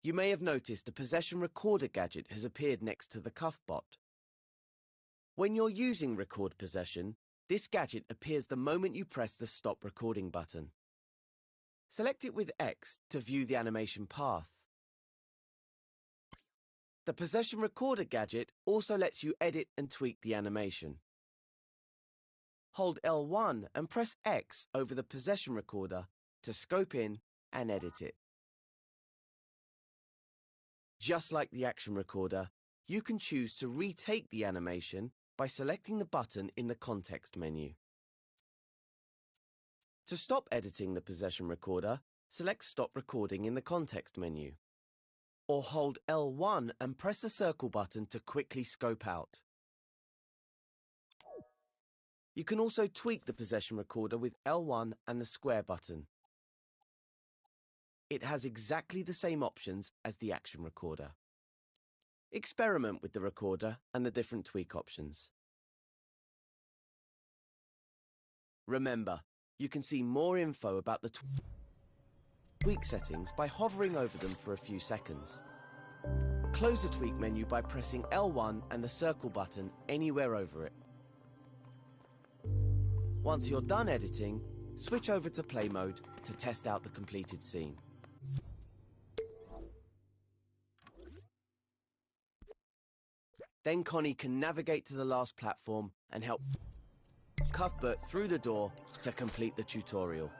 You may have noticed a possession recorder gadget has appeared next to the cuff bot. When you're using Record Possession, this gadget appears the moment you press the Stop Recording button. Select it with X to view the animation path. The Possession Recorder gadget also lets you edit and tweak the animation. Hold L1 and press X over the Possession Recorder to scope in and edit it. Just like the Action Recorder, you can choose to retake the animation by selecting the button in the context menu. To stop editing the Possession Recorder, select Stop Recording in the context menu. Or hold L1 and press the circle button to quickly scope out. You can also tweak the Possession Recorder with L1 and the square button. It has exactly the same options as the Action Recorder. Experiment with the recorder and the different tweak options. Remember, you can see more info about the tweak settings by hovering over them for a few seconds. Close the tweak menu by pressing L1 and the circle button anywhere over it. Once you're done editing, switch over to play mode to test out the completed scene. Then Connie can navigate to the last platform and help Cuthbert through the door to complete the tutorial.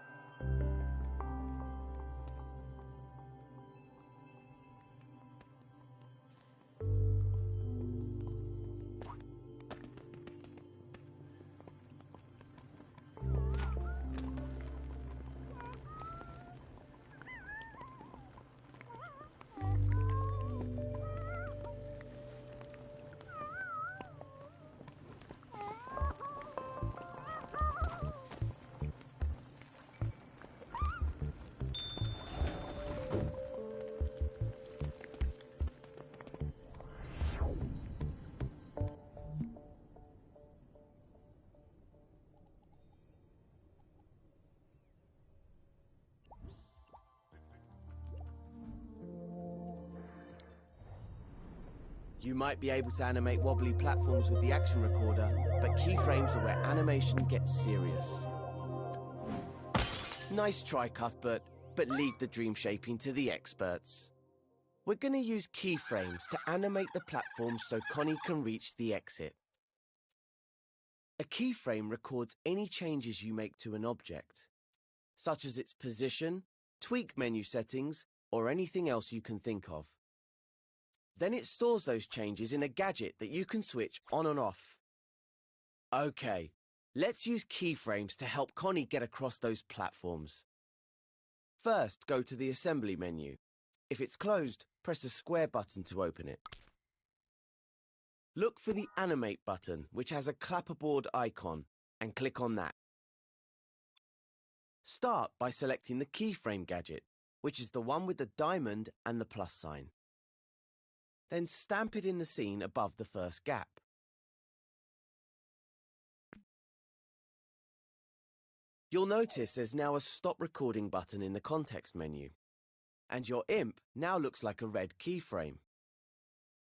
You might be able to animate wobbly platforms with the Action Recorder, but keyframes are where animation gets serious. Nice try, Cuthbert, but leave the dream shaping to the experts. We're going to use keyframes to animate the platforms so Connie can reach the exit. A keyframe records any changes you make to an object, such as its position, tweak menu settings, or anything else you can think of. Then it stores those changes in a gadget that you can switch on and off. Okay, let's use keyframes to help Connie get across those platforms. First, go to the assembly menu. If it's closed, press the square button to open it. Look for the Animate button, which has a clapperboard icon, and click on that. Start by selecting the Keyframe gadget, which is the one with the diamond and the plus sign. Then stamp it in the scene above the first gap. You'll notice there's now a Stop Recording button in the context menu, and your imp now looks like a red keyframe.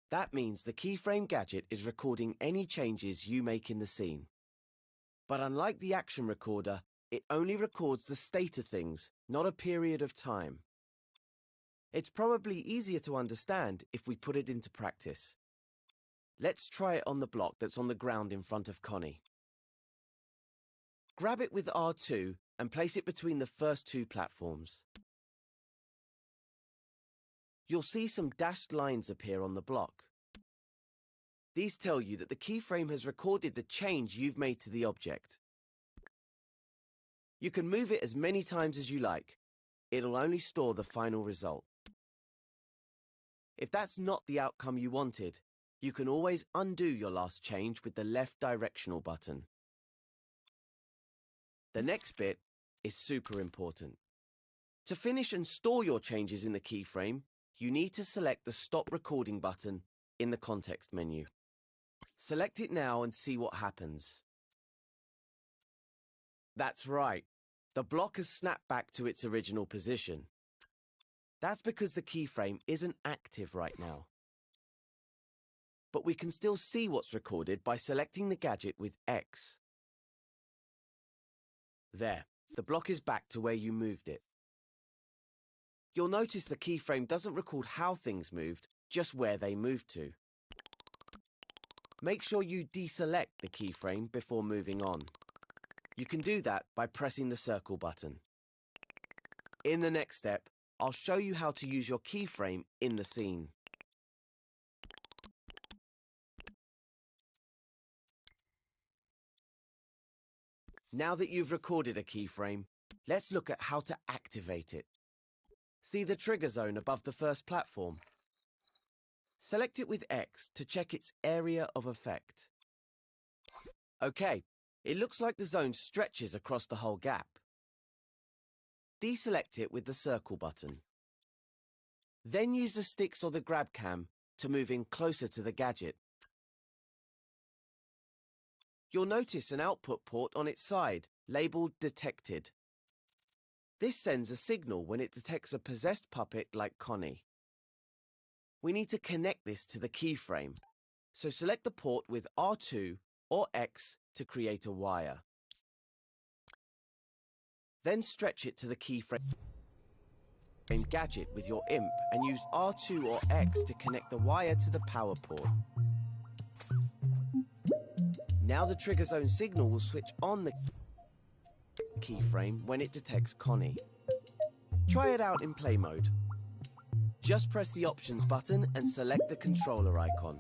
That means the Keyframe gadget is recording any changes you make in the scene. But unlike the Action Recorder, it only records the state of things, not a period of time. It's probably easier to understand if we put it into practice. Let's try it on the block that's on the ground in front of Connie. Grab it with R2 and place it between the first two platforms. You'll see some dashed lines appear on the block. These tell you that the keyframe has recorded the change you've made to the object. You can move it as many times as you like. It'll only store the final result. If that's not the outcome you wanted, you can always undo your last change with the left directional button. The next bit is super important. To finish and store your changes in the keyframe, you need to select the Stop Recording button in the context menu. Select it now and see what happens. That's right. The block has snapped back to its original position. That's because the keyframe isn't active right now. But we can still see what's recorded by selecting the gadget with X. There, the block is back to where you moved it. You'll notice the keyframe doesn't record how things moved, just where they moved to. Make sure you deselect the keyframe before moving on. You can do that by pressing the circle button. In the next step, I'll show you how to use your keyframe in the scene. Now that you've recorded a keyframe, let's look at how to activate it. See the trigger zone above the first platform? Select it with X to check its area of effect. OK, it looks like the zone stretches across the whole gap. Deselect it with the circle button. Then use the sticks or the grab cam to move in closer to the gadget. You'll notice an output port on its side, labelled Detected. This sends a signal when it detects a possessed puppet like Connie. We need to connect this to the keyframe, so select the port with R2 or X to create a wire. Then stretch it to the keyframe gadget with your imp and use R2 or X to connect the wire to the power port. Now the trigger zone signal will switch on the keyframe when it detects Connie. Try it out in play mode. Just press the options button and select the controller icon.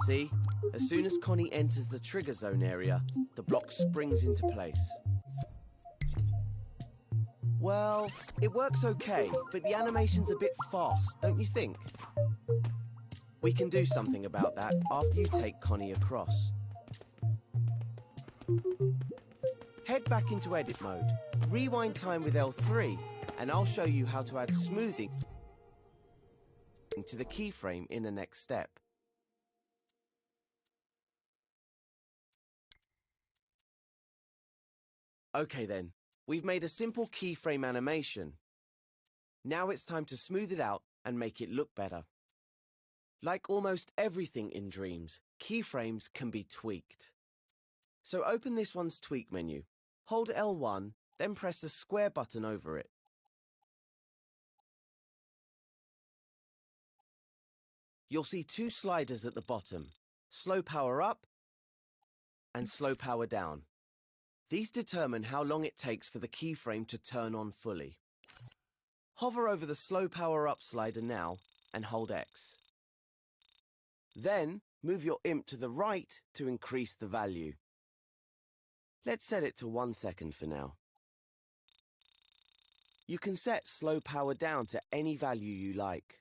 See? As soon as Connie enters the trigger zone area, the block springs into place. Well, it works okay, but the animation's a bit fast, don't you think? We can do something about that after you take Connie across. Head back into edit mode, rewind time with L3, and I'll show you how to add smoothing to the keyframe in the next step. Okay then, we've made a simple keyframe animation. Now it's time to smooth it out and make it look better. Like almost everything in Dreams, keyframes can be tweaked. So open this one's tweak menu. Hold L1, then press the square button over it. You'll see two sliders at the bottom, slow power up and slow power down. These determine how long it takes for the keyframe to turn on fully. Hover over the slow power up slider now and hold X. Then move your imp to the right to increase the value. Let's set it to 1 second for now. You can set slow power down to any value you like.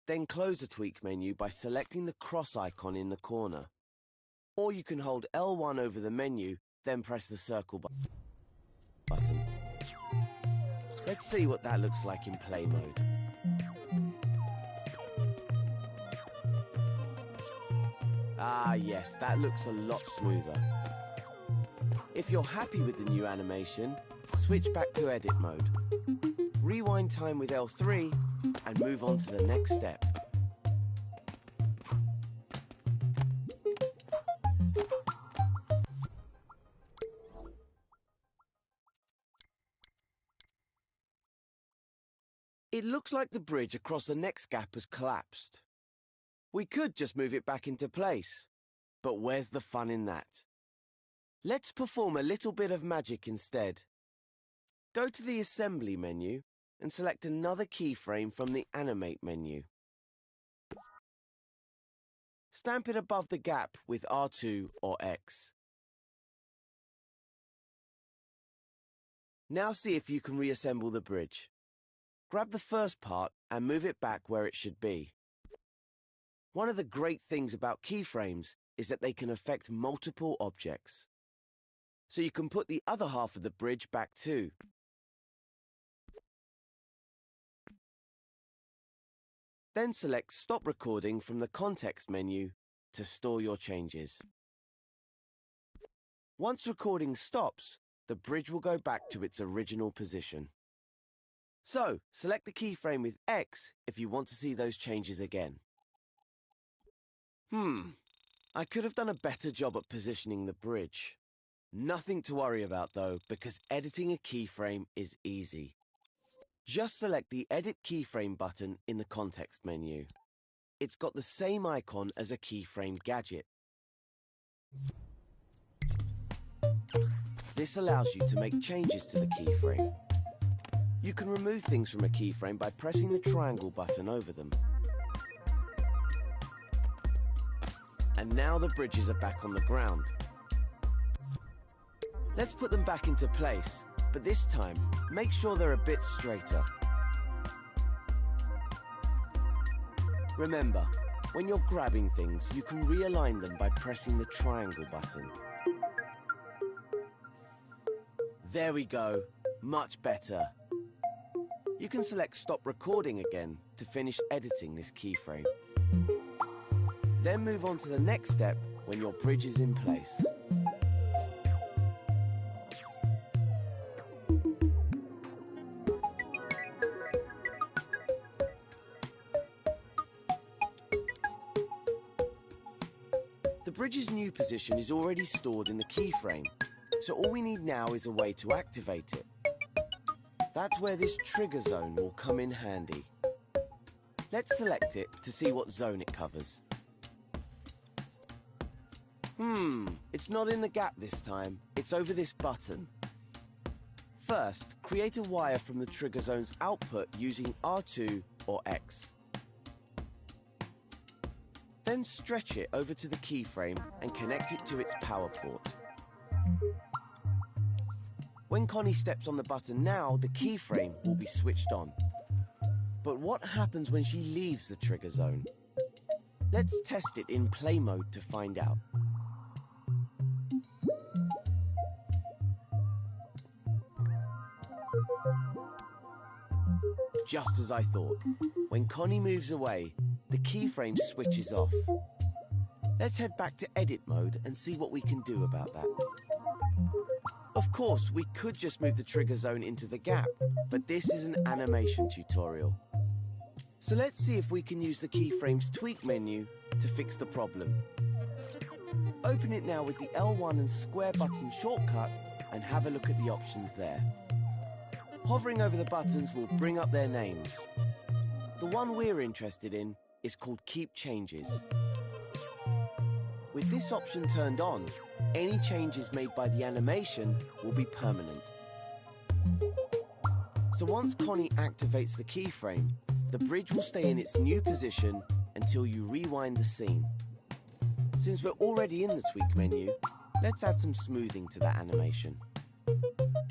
Then close the tweak menu by selecting the cross icon in the corner. Or you can hold L1 over the menu, then press the circle button. Let's see what that looks like in play mode. Ah yes, that looks a lot smoother. If you're happy with the new animation, switch back to edit mode. Rewind time with L3 and move on to the next step. It looks like the bridge across the next gap has collapsed. We could just move it back into place, but where's the fun in that? Let's perform a little bit of magic instead. Go to the Assembly menu and select another keyframe from the Animate menu. Stamp it above the gap with R2 or X. Now see if you can reassemble the bridge. Grab the first part and move it back where it should be. One of the great things about keyframes is that they can affect multiple objects. So you can put the other half of the bridge back too. Then select Stop Recording from the Context menu to store your changes. Once recording stops, the bridge will go back to its original position. So, select the keyframe with X if you want to see those changes again. I could have done a better job at positioning the bridge. Nothing to worry about though, because editing a keyframe is easy. Just select the Edit Keyframe button in the context menu. It's got the same icon as a keyframe gadget. This allows you to make changes to the keyframe. You can remove things from a keyframe by pressing the triangle button over them. And now the bridges are back on the ground. Let's put them back into place, but this time, make sure they're a bit straighter. Remember, when you're grabbing things, you can realign them by pressing the triangle button. There we go, much better. You can select Stop Recording again to finish editing this keyframe. Then move on to the next step when your bridge is in place. The bridge's new position is already stored in the keyframe, so all we need now is a way to activate it. That's where this trigger zone will come in handy. Let's select it to see what zone it covers. It's not in the gap this time, it's over this button. First, create a wire from the trigger zone's output using R2 or X. Then stretch it over to the keyframe and connect it to its power port. When Connie steps on the button now, the keyframe will be switched on. But what happens when she leaves the trigger zone? Let's test it in play mode to find out. Just as I thought, when Connie moves away, the keyframe switches off. Let's head back to edit mode and see what we can do about that. Of course, we could just move the trigger zone into the gap, but this is an animation tutorial. So let's see if we can use the keyframe's tweak menu to fix the problem. Open it now with the L1 and square button shortcut and have a look at the options there. Hovering over the buttons will bring up their names. The one we're interested in is called Keep Changes. With this option turned on, any changes made by the animation will be permanent. So once Connie activates the keyframe, the bridge will stay in its new position until you rewind the scene. Since we're already in the tweak menu, let's add some smoothing to that animation.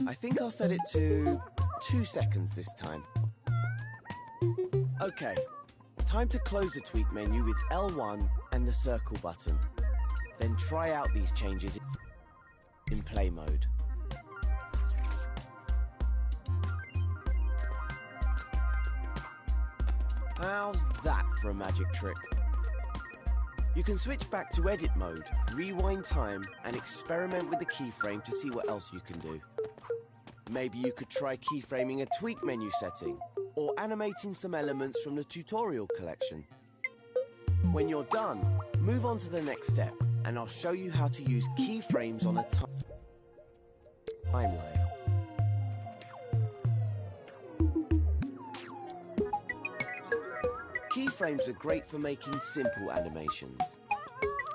I think I'll set it to 2 seconds this time. Okay, time to close the tweak menu with L1 and the circle button. Then try out these changes in play mode. How's that for a magic trick? You can switch back to edit mode, rewind time, and experiment with the keyframe to see what else you can do. Maybe you could try keyframing a tweak menu setting, or animating some elements from the tutorial collection. When you're done, move on to the next step, and I'll show you how to use keyframes on a timeline. Keyframes are great for making simple animations.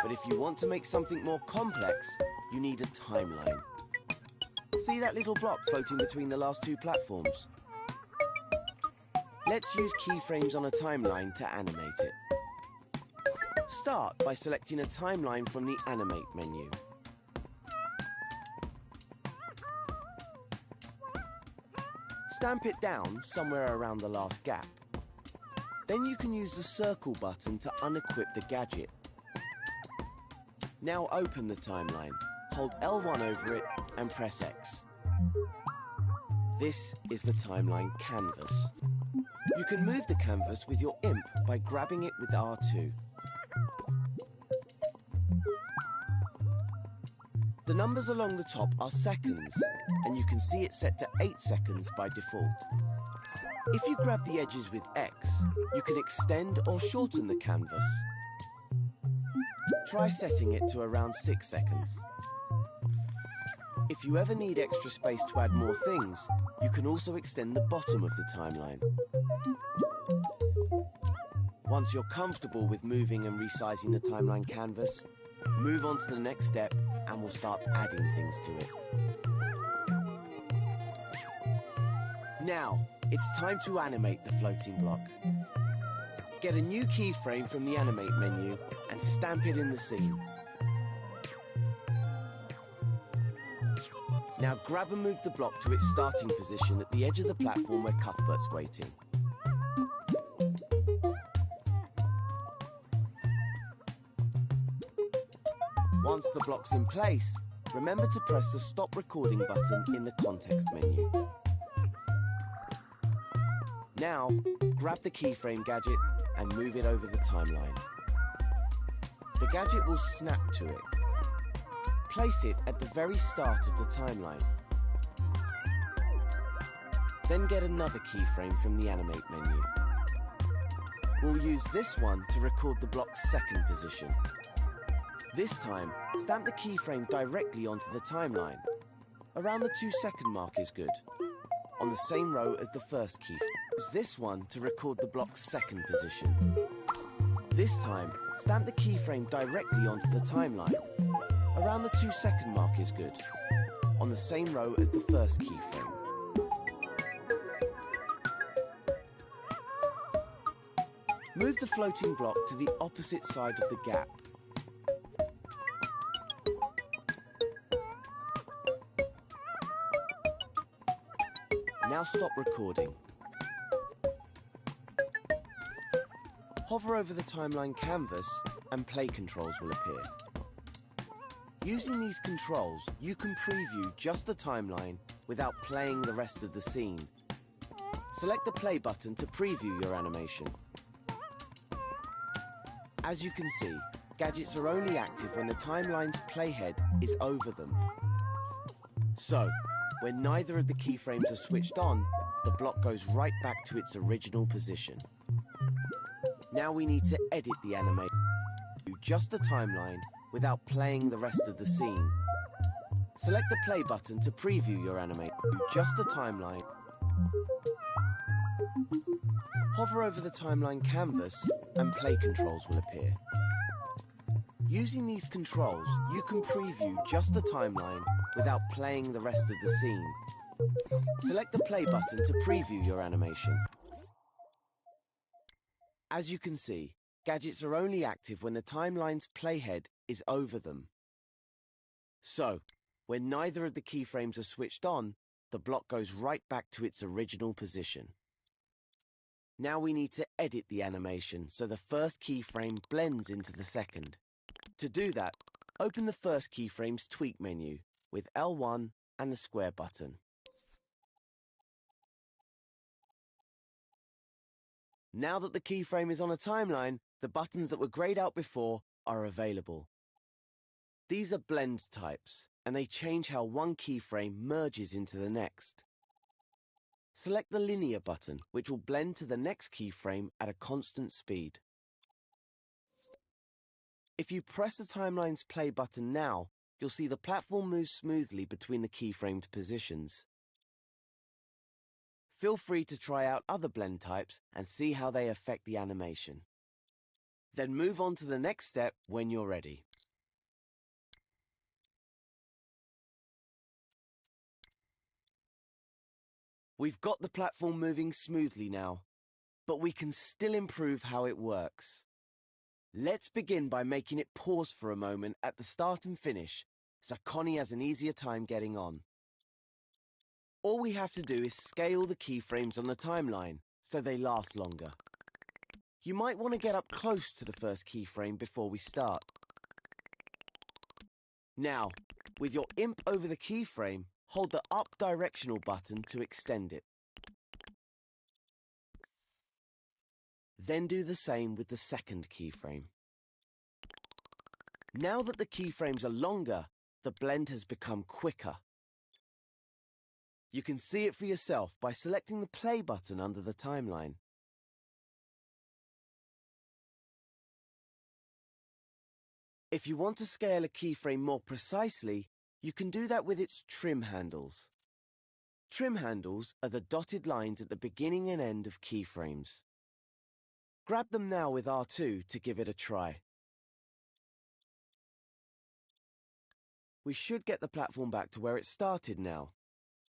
But if you want to make something more complex, you need a timeline. See that little block floating between the last two platforms? Let's use keyframes on a timeline to animate it. Start by selecting a timeline from the Animate menu. Stamp it down somewhere around the last gap. Then you can use the circle button to unequip the gadget. Now open the timeline, hold L1 over it and press X. This is the timeline canvas. You can move the canvas with your imp by grabbing it with R2. The numbers along the top are seconds, and you can see it set to 8 seconds by default. If you grab the edges with X, you can extend or shorten the canvas. Try setting it to around 6 seconds. If you ever need extra space to add more things, you can also extend the bottom of the timeline. Once you're comfortable with moving and resizing the timeline canvas, move on to the next step and we'll start adding things to it. Now, it's time to animate the floating block. Get a new keyframe from the Animate menu and stamp it in the scene. Now grab and move the block to its starting position at the edge of the platform where Cuthbert's waiting. Once the block's in place, remember to press the Stop Recording button in the context menu. Now, grab the Keyframe gadget and move it over the timeline. The gadget will snap to it. Place it at the very start of the timeline. Then get another keyframe from the Animate menu. We'll use this one to record the block's second position. This time, stamp the keyframe directly onto the timeline. Around the 2-second mark is good. On the same row as the first keyframe. Use this one to record the block's second position. This time, stamp the keyframe directly onto the timeline. Around the 2-second mark is good. On the same row as the first keyframe. Move the floating block to the opposite side of the gap. Now stop recording. Hover over the timeline canvas and play controls will appear. Using these controls, you can preview just the timeline without playing the rest of the scene. Select the play button to preview your animation. As you can see, gadgets are only active when the timeline's playhead is over them. So, when neither of the keyframes are switched on, the block goes right back to its original position. Now we need to edit the animation. Just the timeline without playing the rest of the scene. Select the play button to preview your animation. Just the timeline. Hover over the timeline canvas and play controls will appear. Using these controls, you can preview just the timeline without playing the rest of the scene. Select the play button to preview your animation. As you can see, gadgets are only active when the timeline's playhead is over them. So, when neither of the keyframes are switched on, the block goes right back to its original position. Now we need to edit the animation so the first keyframe blends into the second. To do that, open the first keyframe's tweak menu with L1 and the square button. Now that the keyframe is on a timeline, the buttons that were grayed out before are available. These are blend types, and they change how one keyframe merges into the next. Select the linear button, which will blend to the next keyframe at a constant speed. If you press the timeline's play button now, you'll see the platform moves smoothly between the keyframed positions. Feel free to try out other blend types and see how they affect the animation. Then move on to the next step when you're ready. We've got the platform moving smoothly now, but we can still improve how it works. Let's begin by making it pause for a moment at the start and finish, so Connie has an easier time getting on. All we have to do is scale the keyframes on the timeline, so they last longer. You might want to get up close to the first keyframe before we start. Now, with your imp over the keyframe, hold the up directional button to extend it. Then do the same with the second keyframe. Now that the keyframes are longer, the blend has become quicker. You can see it for yourself by selecting the play button under the timeline. If you want to scale a keyframe more precisely, you can do that with its trim handles. Trim handles are the dotted lines at the beginning and end of keyframes. Grab them now with R2 to give it a try. We should get the platform back to where it started now,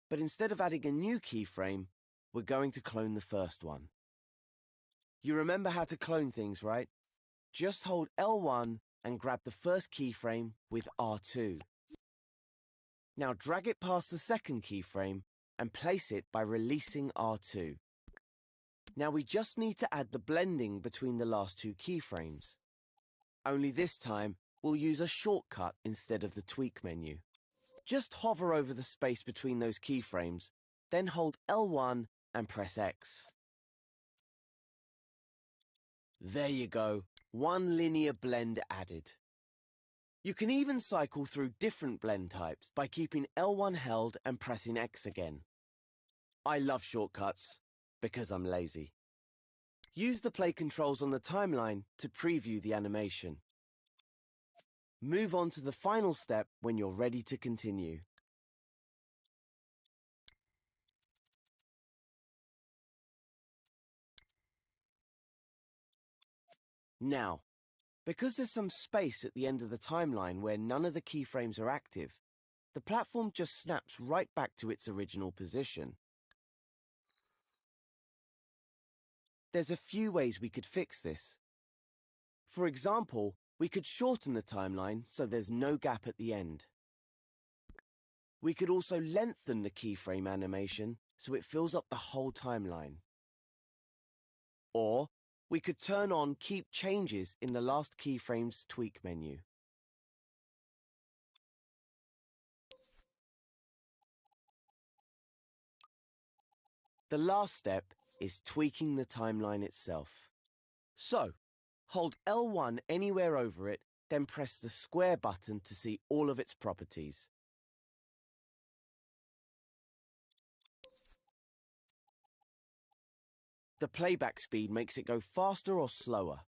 but instead of adding a new keyframe, we're going to clone the first one. You remember how to clone things, right? Just hold L1 and grab the first keyframe with R2. Now drag it past the second keyframe and place it by releasing R2. Now we just need to add the blending between the last two keyframes. Only this time, we'll use a shortcut instead of the tweak menu. Just hover over the space between those keyframes, then hold L1 and press X. There you go, one linear blend added. You can even cycle through different blend types by keeping L1 held and pressing X again. I love shortcuts, because I'm lazy. Use the play controls on the timeline to preview the animation. Move on to the final step when you're ready to continue. Now, because there's some space at the end of the timeline where none of the keyframes are active, the platform just snaps right back to its original position. There's a few ways we could fix this. For example, we could shorten the timeline so there's no gap at the end. We could also lengthen the keyframe animation so it fills up the whole timeline. Or we could turn on Keep Changes in the last keyframe's tweak menu. The last step is tweaking the timeline itself. So, hold L1 anywhere over it, then press the square button to see all of its properties. The playback speed makes it go faster or slower.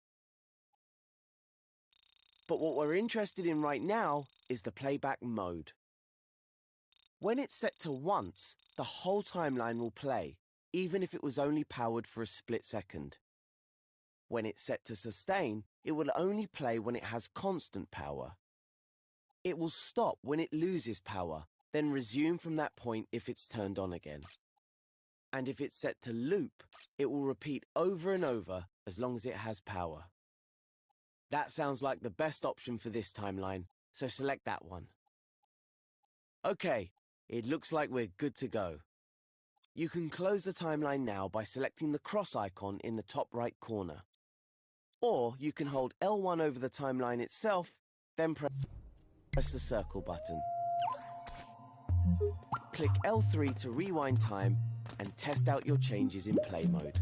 But what we're interested in right now is the playback mode. When it's set to once, the whole timeline will play, even if it was only powered for a split second. When it's set to sustain, it will only play when it has constant power. It will stop when it loses power, then resume from that point if it's turned on again. And if it's set to loop, it will repeat over and over as long as it has power. That sounds like the best option for this timeline, so select that one. Okay, it looks like we're good to go. You can close the timeline now by selecting the cross icon in the top right corner. Or you can hold L1 over the timeline itself, then press the circle button. Click L3 to rewind time and test out your changes in play mode.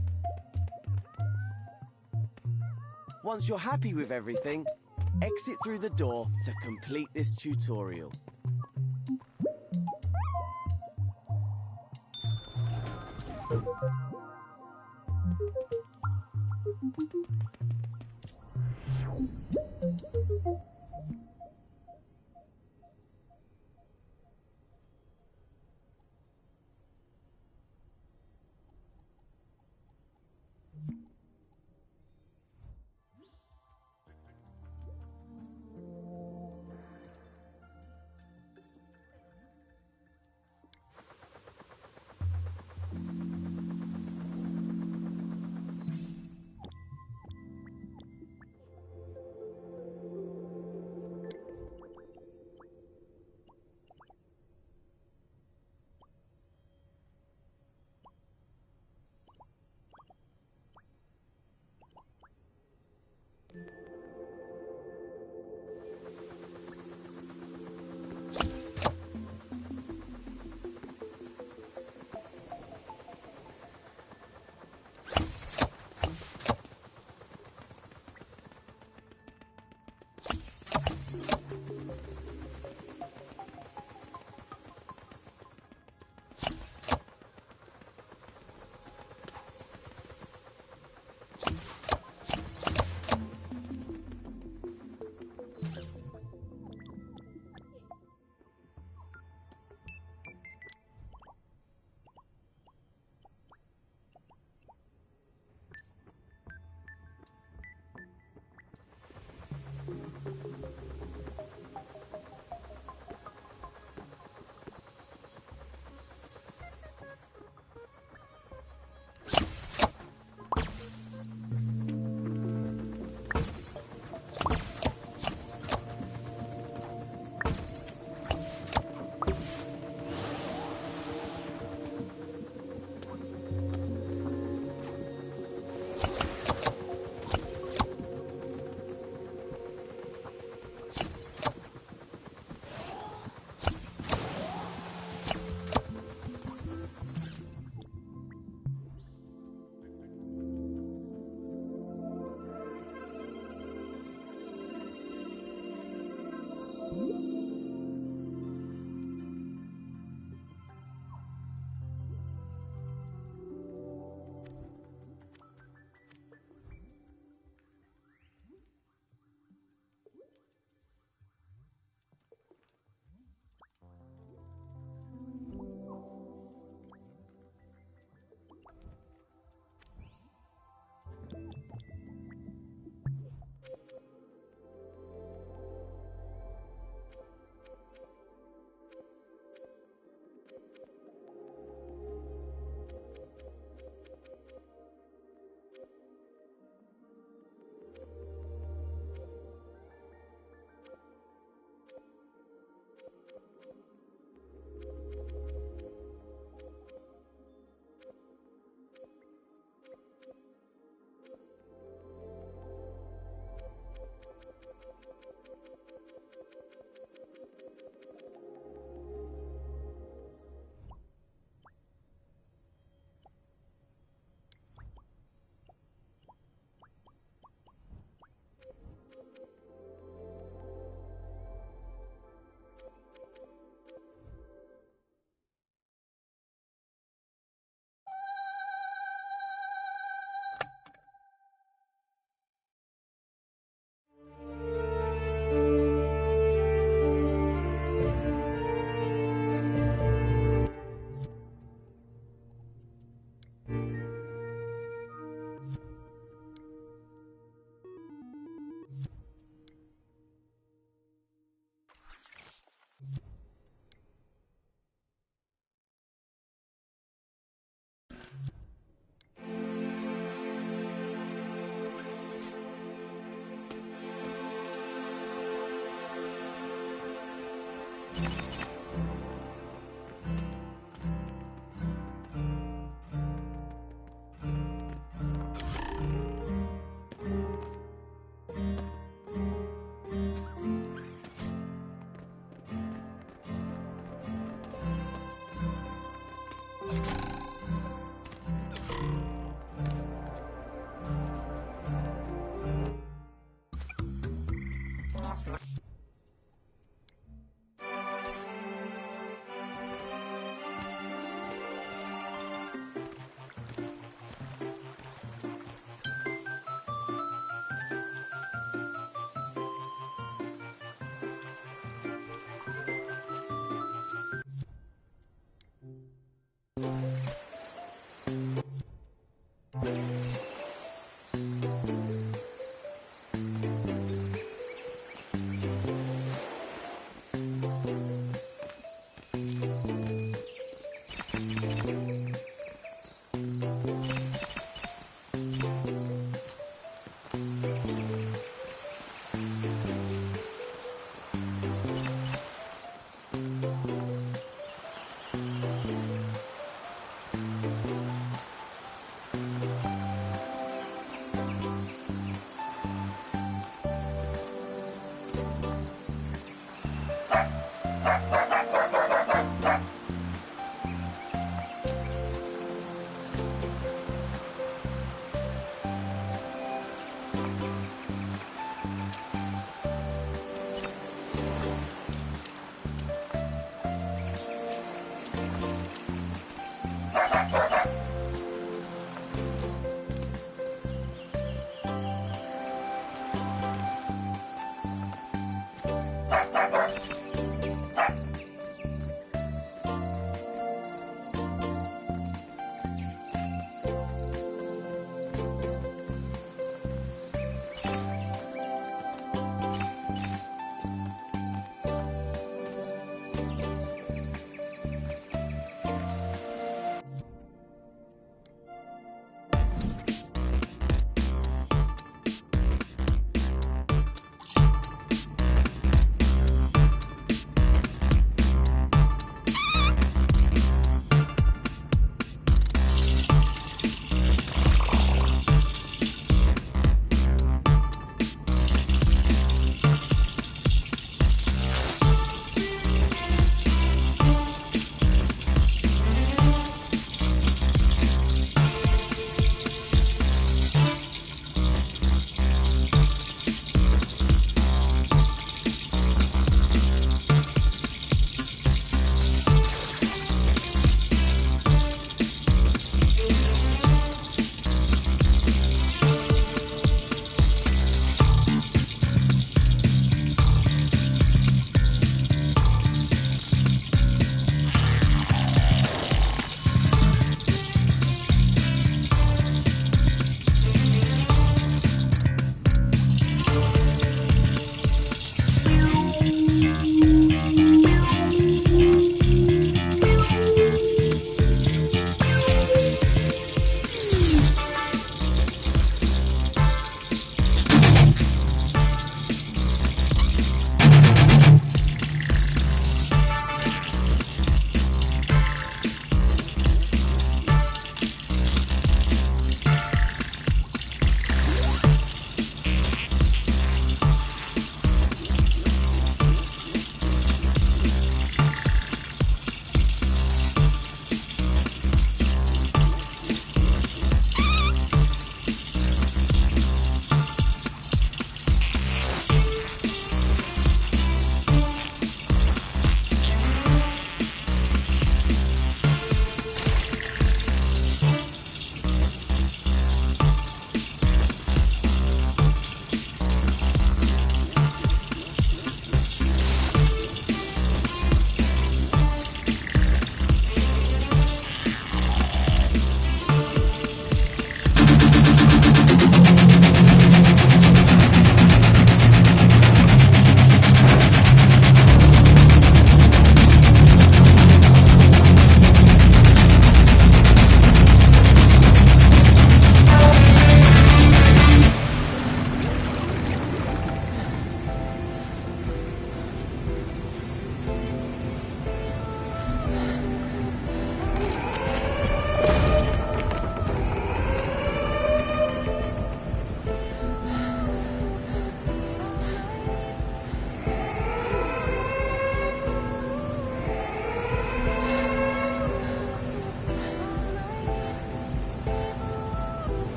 Once you're happy with everything, exit through the door to complete this tutorial.